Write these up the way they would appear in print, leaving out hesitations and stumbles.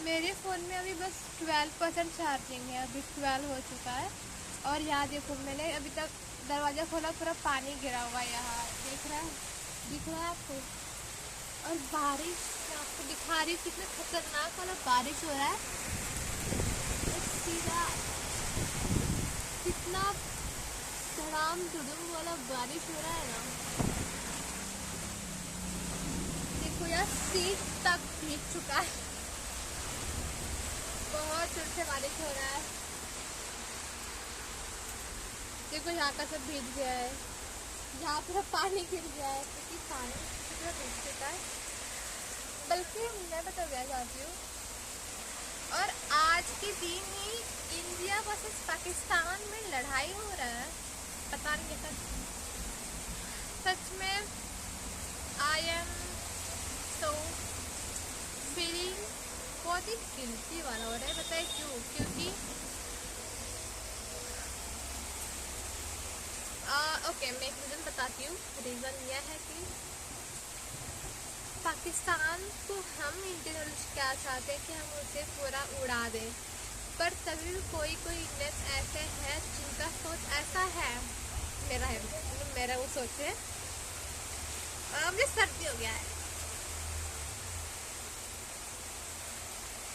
मेरे फ़ोन में अभी बस 12% चार्जिंग है, अभी 12 हो चुका है। और यहाँ देखो, मैंने अभी तक दरवाज़ा खोला, पूरा पानी गिरा हुआ है यहाँ, दिख रहा है आपको? और बारिश मैं आपको दिखा रही हूँ, कितना खतरनाक वाला बारिश हो रहा है। सीधा कितना धड़ाम धुड़ुम वाला बारिश हो रहा है ना। देखो यार, सीट तक भीग चुका है, बहुत जोर से बारिश हो रहा है। देखो यहाँ का सब भीग गया है, यहाँ पूरा पानी गिर गया है, क्योंकि पानी पूरा भीग चुका है। बल्कि मैं बता क्या चाहती हूँ, और आज के दिन ही इंडिया वर्सेस पाकिस्तान में लड़ाई हो रहा है। पता नहीं कैसा, सच में आई एम सो फीलिंग बहुत ही गिल्टी वाला हो रहा है। बताए क्यों? क्योंकि ओके, मैं एक रीज़न बताती हूँ। रीज़न यह है कि पाकिस्तान को हम इंडियन क्या चाहते हैं कि हम उसे पूरा उड़ा दें, पर तभी भी कोई इंडियन ऐसे हैं जिनका सोच ऐसा है। मेरा वो सोच है। मुझे सर्दी हो गया है।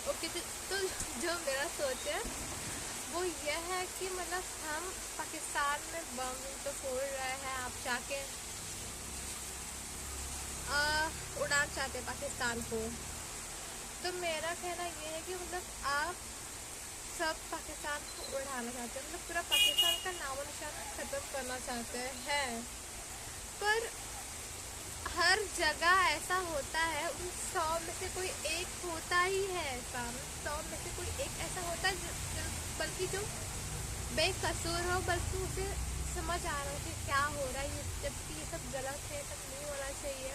ओके, तो जो मेरा सोच है वो यह है कि मतलब हम पाकिस्तान में बम तो फोड़ रहे हैं, आप जाके उड़ाना चाहते हैं पाकिस्तान को। तो मेरा कहना ये है कि मतलब आप सब पाकिस्तान को उड़ाना चाहते हैं, मतलब पूरा पाकिस्तान का नामो निशान खत्म करना चाहते हैं। पर हर जगह ऐसा होता है, उन 100 में से कोई एक होता ही है ऐसा, 100 में से कोई एक ऐसा होता है बल्कि जो बेकसूर हो, बल्कि उसे समझ आ रहा हो कि क्या हो रहा है, जबकि ये सब गलत है, सब नहीं होना चाहिए।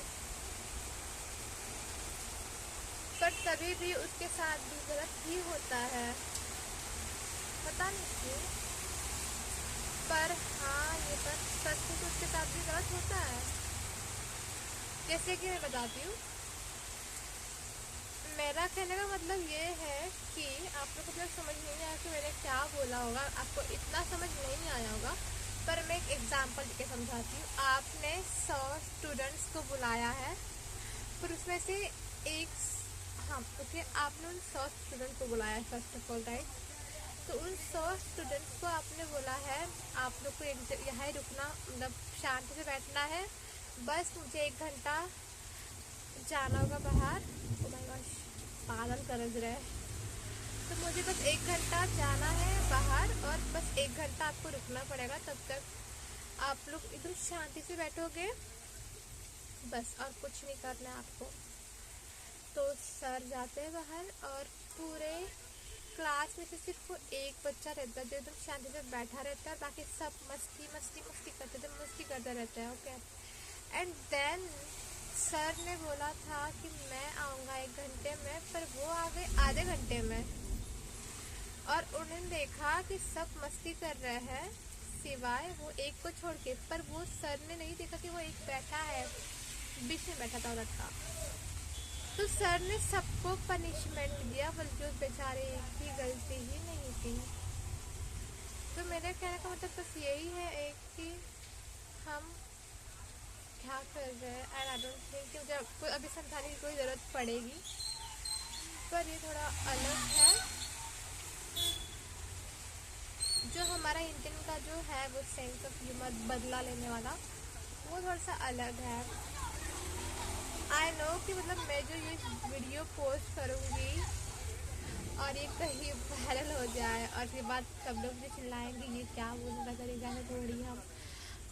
पर तभी भी उसके साथ भी गलत ही होता है, पता नहीं क्यों। पर हाँ, ये बात सच है कि उसके साथ भी गलत होता है। जैसे कि मैं बताती हूँ, मेरा कहने का मतलब ये है कि आप लोग को समझ नहीं आया कि मैंने क्या बोला होगा, आपको इतना समझ नहीं आया होगा, पर मैं एक एग्जांपल देके समझाती हूँ। आपने 100 स्टूडेंट्स को बुलाया है, पर उसमें से एक, हाँ ओके, आपने उन 100 स्टूडेंट को बुलाया है फर्स्ट ऑफ ऑल, राइट। तो उन 100 स्टूडेंट्स को आपने बोला है, आप लोग को यहाँ ही रुकना, मतलब शांति से बैठना है, बस मुझे 1 घंटा जाना होगा बाहर। ओ माय गॉश, पागल करज रहे। तो मुझे बस 1 घंटा जाना है बाहर, और बस 1 घंटा आपको रुकना पड़ेगा, तब तक आप लोग एकदम शांति से बैठोगे, बस, और कुछ नहीं करना है आपको। तो सर जाते हैं बाहर, और पूरे क्लास में से सिर्फ एक बच्चा रहता है जो एकदम शांति से बैठा रहता है, बाकी सब मस्ती करते रहते हैं। ओके, एंड देन सर ने बोला था कि मैं आऊँगा 1 घंटे में, पर वो आ गए आधे घंटे में, और उन्होंने देखा कि सब मस्ती कर रहे हैं सिवाय वो एक को छोड़ के। पर वो सर ने नहीं देखा कि वो एक बैठा है, बीच में बैठा था लड़का। तो सर ने सबको पनिशमेंट दिया, बल्कि उस बेचारे की गलती ही नहीं थी। तो मेरे कहने का मतलब बस यही है एक, कि हम क्या कर रहे हैं, एंड आई डोंट थिंक कि मुझे आपको अभी समझाने की कोई ज़रूरत पड़ेगी, पर ये थोड़ा अलग है। जो हमारा इंडियन का जो है वो सेंस ऑफ ह्यूमर, बदला लेने वाला, वो थोड़ा सा अलग है। आई नो कि मतलब मैं जो ये वीडियो पोस्ट करूँगी और ये कहीं वायरल हो जाए, और फिर बाद सब लोग जो चिल्लाएंगे ये क्या बोलने का तरीका है, थोड़ी हम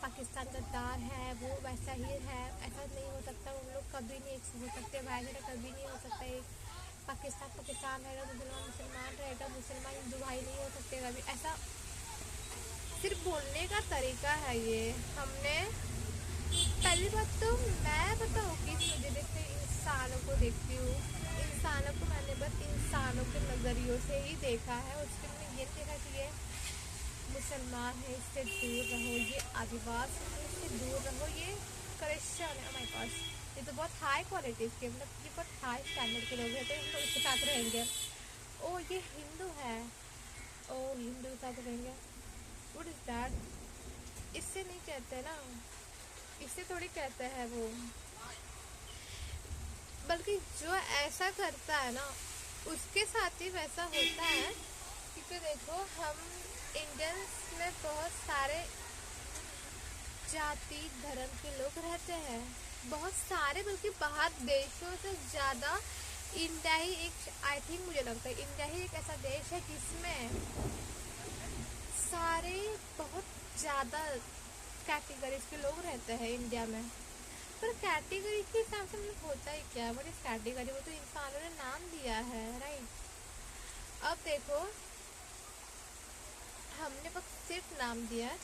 पाकिस्तान गद्दार है, वो वैसा ही है, ऐसा नहीं हो सकता, हम लोग कभी नहीं एक हो सकते, भाईचारा कभी नहीं हो सकता। एक पाकिस्तान रहेगा, मुसलमान रहेगा, मुसलमान हिंदू भाई नहीं हो सकते कभी, ऐसा सिर्फ बोलने का तरीका है ये। हमने पहली बात तो मैं बताऊँ कि नज़रिए से इंसानों को देखती हूँ, इंसानों को मैंने बस इंसानों के नज़रियों से ही देखा है। उसके लिए ये देखा कि ये मुसलमान है, इससे दूर रहो, ये आदिवासी है, इससे दूर रहो, ये क्रिश्चियन है, माय गॉड, ये तो बहुत हाई क्वालिटी के, मतलब ये बहुत हाई स्टैंडर्ड के लोग हैं, तो हम लोग उसके साथ रहेंगे। ओ ये हिंदू है, ओ हिंदू था तो कहेंगे व्हाट इज दैट, इससे नहीं कहते ना, इससे थोड़ी कहते हैं वो, बल्कि जो ऐसा करता है ना उसके साथ ही वैसा होता है। क्योंकि देखो हम इंडियंस में बहुत सारे जाति धर्म के लोग रहते हैं, बहुत सारे, बल्कि बाहर देशों से ज़्यादा इंडिया ही एक, आई थिंक मुझे लगता है इंडिया ही एक ऐसा देश है जिसमें सारे बहुत ज़्यादा कैटेगरीज के लोग रहते हैं इंडिया में। पर कैटेगरी के हिसाब से मतलब होता ही क्या है, बट इस कैटेगरी को तो इंसानों ने नाम दिया है, राइट। अब देखो हमने बस सिर्फ नाम दिया है,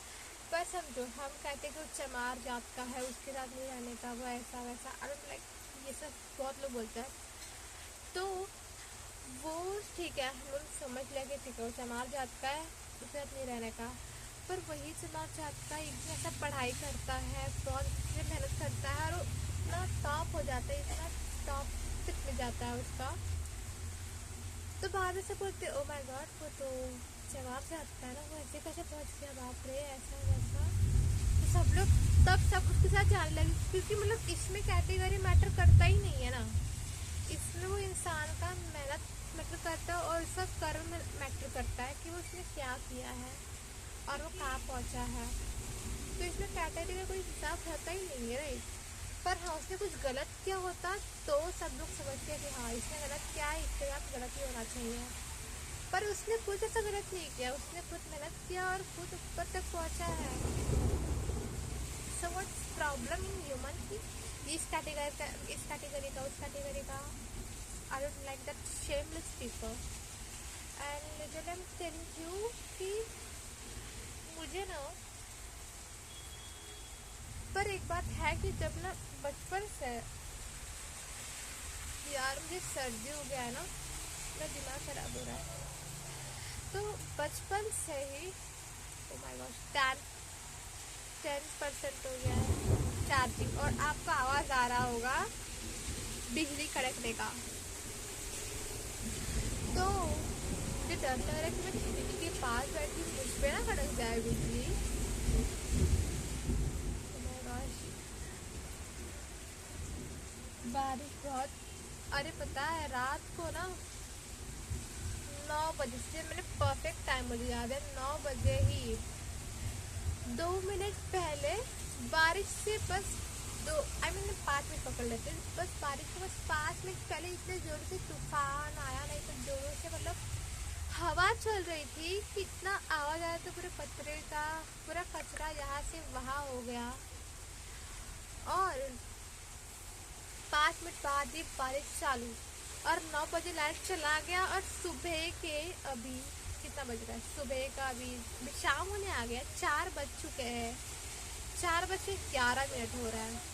पर समझो हम कहते हैं कि चमार जात का है, उसके साथ नहीं रहने का, वो ऐसा वैसा, आई डोंट लाइक, ये सब बहुत लोग बोलते हैं। तो वो ठीक है, हम लोग समझ लिया कि ठीक है वो चमार जात का है, उसके साथ नहीं रहने का। पर वही चमार जात का इतना ऐसा पढ़ाई करता है, बहुत मेहनत करता है, और इतना टॉप हो जाता है, इतना टॉप तक में जाता है उसका, तो बाद में से बोलते ओ माय गॉड वो तो जवाब से आता है ना, वो ऐसे कैसे पहुंच गया, बाप रे ऐसा वैसा। तो सब लोग तब सब उसके साथ जाने लगे, क्योंकि मतलब इसमें कैटेगरी मैटर करता ही नहीं है ना, इसमें वो इंसान का मेहनत मैटर करता है और उसका कर्म मैटर करता है कि वो उसने क्या किया है और वो कहाँ पहुंचा है। तो इसमें कैटेगरी का कोई हिसाब रहता ही नहीं है, राइट। पर हाँ उसने कुछ गलत किया होता तो सब लोग समझते हैं कि हाँ इसने गलत किया है, इसके साथ गलत ही होना चाहिए। पर उसने कुछ ऐसा गलत नहीं किया, उसने खुद मेहनत किया और खुद ऊपर तक पहुंचा है। So what's problem in human की इस कैटेगरी का, इस कैटेगरी का, उस कैटेगरी का, I don't like that shameless people. And little I am telling you कि मुझे ना, पर एक बात है कि जब ना बचपन से यार मुझे सर्दी हो गया है ना, मेरा दिमाग खराब हो रहा है, तो बचपन से ही ओ माय गॉड 10% हो गया है चार्जिंग, और आपको आवाज़ आ रहा होगा बिजली कड़कने का। तो मुझे डर लग रहा है कि मैं खिड़की के पास बैठी मुझ पे ना कड़क जाए बिजली। बारिश बहुत, अरे पता है रात को ना 9 बजे से, मैंने परफेक्ट टाइम मुझे याद है, 9 बजे ही 2 मिनट पहले बारिश से बस 5 मिनट पकड़ लेते, बस बारिश से बस 5 मिनट पहले इतने जोर से तूफान आया, नहीं तो जोरों से मतलब हवा चल रही थी कि इतना आवाज आया, तो पूरे कचरे का पूरा कचरा यहाँ से वहाँ हो गया। और 5 मिनट बाद ही बारिश चालू, और 9 बजे लाइट चला गया, और सुबह के अभी कितना बज रहा है, सुबह का अभी शाम होने आ गया, 4 बज चुके हैं, 4:11 हो रहा है।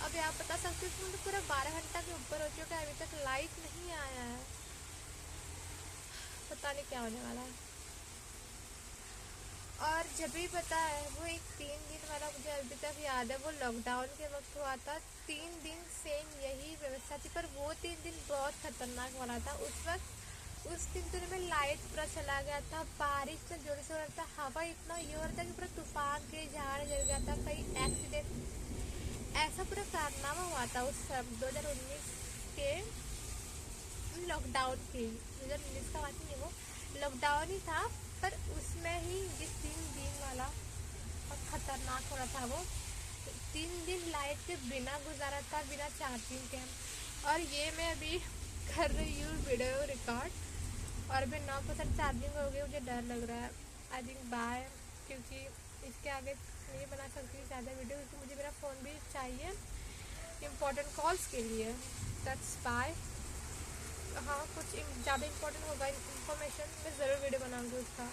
अब आप बता सकते हो कि पूरा 12 घंटा के ऊपर हो चुका है, अभी तक लाइट नहीं आया है, पता नहीं क्या होने वाला है। और जब भी पता है वो एक 3 दिन वाला मुझे अभी तक याद है, वो लॉकडाउन के वक्त हुआ था, 3 दिन सेम यही व्यवस्था थी, पर वो 3 दिन बहुत खतरनाक वाला था। उस वक्त उस 3 दिन में लाइट पूरा चला गया था, बारिश से जोर से हो रहा था, हवा इतना ये हो रहा था कि पूरा तूफान के झाड़ गिर गया था, कई एक्सीडेंट, ऐसा पूरा कारनामा हुआ था उस 2019 के लॉकडाउन के, 2019 का बात नहीं, वो लॉकडाउन ही था, पर उसमें ही ये 3 दिन वाला और खतरनाक हो रहा था। वो 3 दिन लाइट के बिना गुजारा था, बिना चार्जिंग के। और ये मैं अभी कर रही हूँ वीडियो रिकॉर्ड, और अभी 9% चार्जिंग हो गई, मुझे डर लग रहा है। आई थिंक बाय, क्योंकि इसके आगे नहीं बना सकती ज़्यादा वीडियो, क्योंकि मुझे मेरा फ़ोन भी चाहिए इम्पोर्टेंट कॉल्स के लिए। That's bye. हाँ कुछ ज़्यादा इम्पोर्टेंट होगा इन्फॉर्मेशन, मैं ज़रूर वीडियो बनाऊँगी उसका।